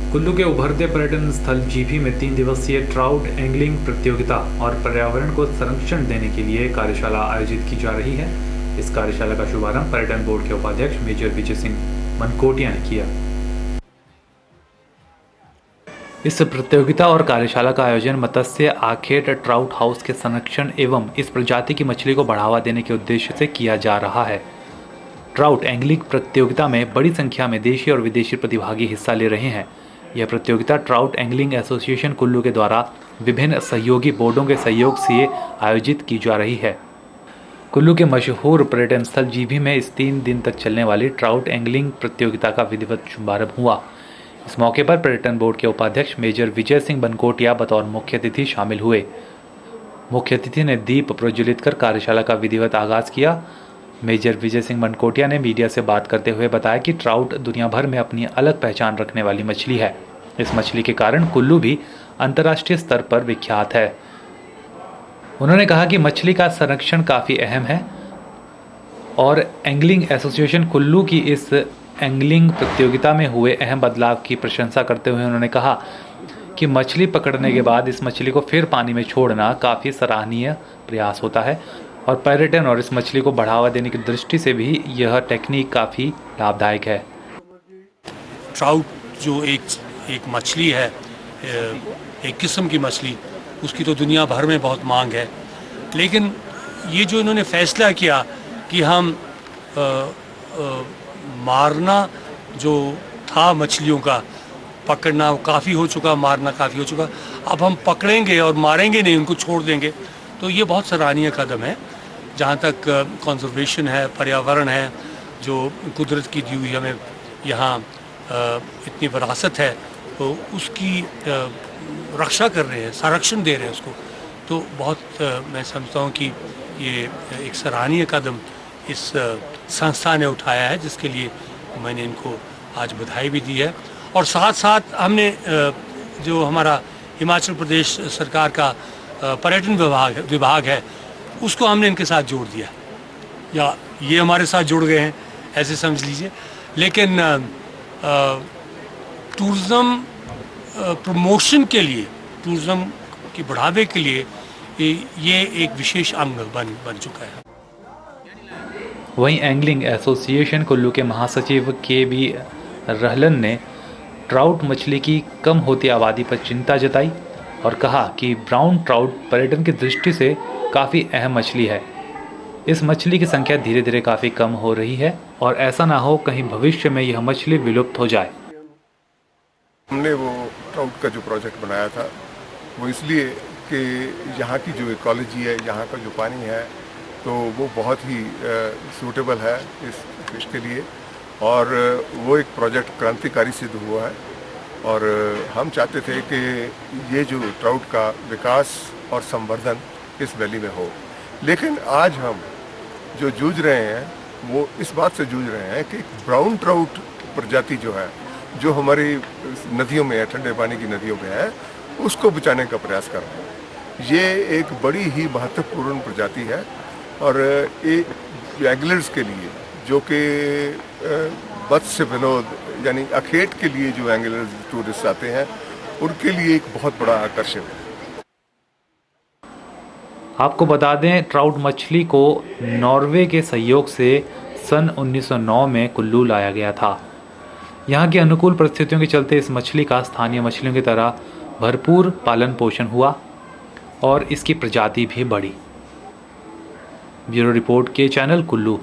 कुल्लू के उभरते पर्यटन स्थल जीभी में 3 दिवसीय ट्राउट एंगलिंग प्रतियोगिता और पर्यावरण को संरक्षण देने के लिए कार्यशाला आयोजित की जा रही है। इस कार्यशाला का शुभारंभ पर्यटन बोर्ड के उपाध्यक्ष मेजर विजय सिंह मनकोटिया ने किया। इस प्रतियोगिता और कार्यशाला का आयोजन मत्स्य आखेट ट्राउट हाउस के संरक्षण एवं इस प्रजाति की मछली को बढ़ावा देने के उद्देश्य से किया जा रहा है। ट्राउट एंगलिंग प्रतियोगिता में बड़ी संख्या में देशी और विदेशी प्रतिभागी हिस्सा ले रहे हैं। यह प्रतियोगिता ट्राउट एंगलिंग एसोसिएशन कुल्लू के द्वारा विभिन्न सहयोगी बोर्डों के सहयोग से आयोजित की जा रही है। कुल्लू के मशहूर पर्यटन स्थल जीभी में इस 3 दिन तक चलने वाली ट्राउट एंगलिंग प्रतियोगिता का विधिवत शुभारंभ हुआ। इस मौके पर पर्यटन बोर्ड के उपाध्यक्ष मेजर विजय सिंह बनकोटिया बतौर मुख्य अतिथि शामिल हुए। मुख्य अतिथि ने दीप प्रज्वलित कर कार्यशाला का विधिवत आगाज किया। मेजर विजय सिंह मनकोटिया ने मीडिया से बात करते हुए बताया कि ट्राउट दुनिया भर में अपनी अलग पहचान रखने वाली मछली है। इस मछली के कारण कुल्लू भी अंतर्राष्ट्रीय स्तर पर विख्यात है। उन्होंने कहा कि मछली का संरक्षण काफ़ी अहम है और एंगलिंग एसोसिएशन कुल्लू की इस एंगलिंग प्रतियोगिता में हुए अहम बदलाव की प्रशंसा करते हुए उन्होंने कहा कि मछली पकड़ने के बाद इस मछली को फिर पानी में छोड़ना काफ़ी सराहनीय प्रयास होता है और पर्यटन और इस मछली को बढ़ावा देने की दृष्टि से भी यह टेक्निक काफ़ी लाभदायक है। ट्राउट जो एक मछली है, एक किस्म की मछली, उसकी तो दुनिया भर में बहुत मांग है, लेकिन ये जो इन्होंने फैसला किया कि हम मारना जो था मछलियों का, पकड़ना काफ़ी हो चुका, मारना काफ़ी हो चुका, अब हम पकड़ेंगे और मारेंगे नहीं, उनको छोड़ देंगे, तो ये बहुत सराहनीय कदम है। जहाँ तक कंजर्वेशन है, पर्यावरण है, जो कुदरत की दी हुई हमें यहाँ इतनी विरासत है, तो उसकी रक्षा कर रहे हैं, संरक्षण दे रहे हैं उसको, तो बहुत मैं समझता हूँ कि ये एक सराहनीय कदम इस संस्था ने उठाया है, जिसके लिए मैंने इनको आज बधाई भी दी है। और साथ साथ हमने जो हमारा हिमाचल प्रदेश सरकार का पर्यटन विभाग है, उसको हमने इनके साथ जोड़ दिया, या ये हमारे साथ जुड़ गए हैं, ऐसे समझ लीजिए। लेकिन टूरिज़्म प्रमोशन के लिए, टूरिज़्म के बढ़ावे के लिए ये एक विशेष अंग बन चुका है। वहीं एंगलिंग एसोसिएशन कुल्लू के महासचिव के.बी. रहलन ने ट्राउट मछली की कम होती आबादी पर चिंता जताई और कहा कि ब्राउन ट्राउट पर्यटन की दृष्टि से काफ़ी अहम मछली है। इस मछली की संख्या धीरे धीरे काफ़ी कम हो रही है और ऐसा ना हो कहीं भविष्य में यह मछली विलुप्त हो जाए। हमने वो ट्राउट का जो प्रोजेक्ट बनाया था वो इसलिए कि यहाँ की जो इकोलॉजी है, यहाँ का जो पानी है, तो वो बहुत ही सूटेबल है इस फिश के लिए, और वो एक प्रोजेक्ट क्रांतिकारी सिद्ध हुआ है। और हम चाहते थे कि ये जो ट्राउट का विकास और संवर्धन इस वैली में हो, लेकिन आज हम जो जूझ रहे हैं वो इस बात से जूझ रहे हैं कि ब्राउन ट्राउट प्रजाति जो है, जो हमारी नदियों में है, ठंडे पानी की नदियों में है, उसको बचाने का प्रयास कर रहे हैं। ये एक बड़ी ही महत्वपूर्ण प्रजाति है और एंगलर्स के लिए, जो कि मत्स्य विनोद यानी अखेट के लिए जो एंगलर्स टूरिस्ट आते हैं, उनके लिए एक बहुत बड़ा आकर्षण है। आपको बता दें, ट्राउट मछली को नॉर्वे के सहयोग से सन 1909 में कुल्लू लाया गया था। यहाँ की अनुकूल परिस्थितियों के चलते इस मछली का स्थानीय मछलियों की तरह भरपूर पालन पोषण हुआ और इसकी प्रजाति भी बढ़ी। ब्यूरो रिपोर्ट के चैनल कुल्लू।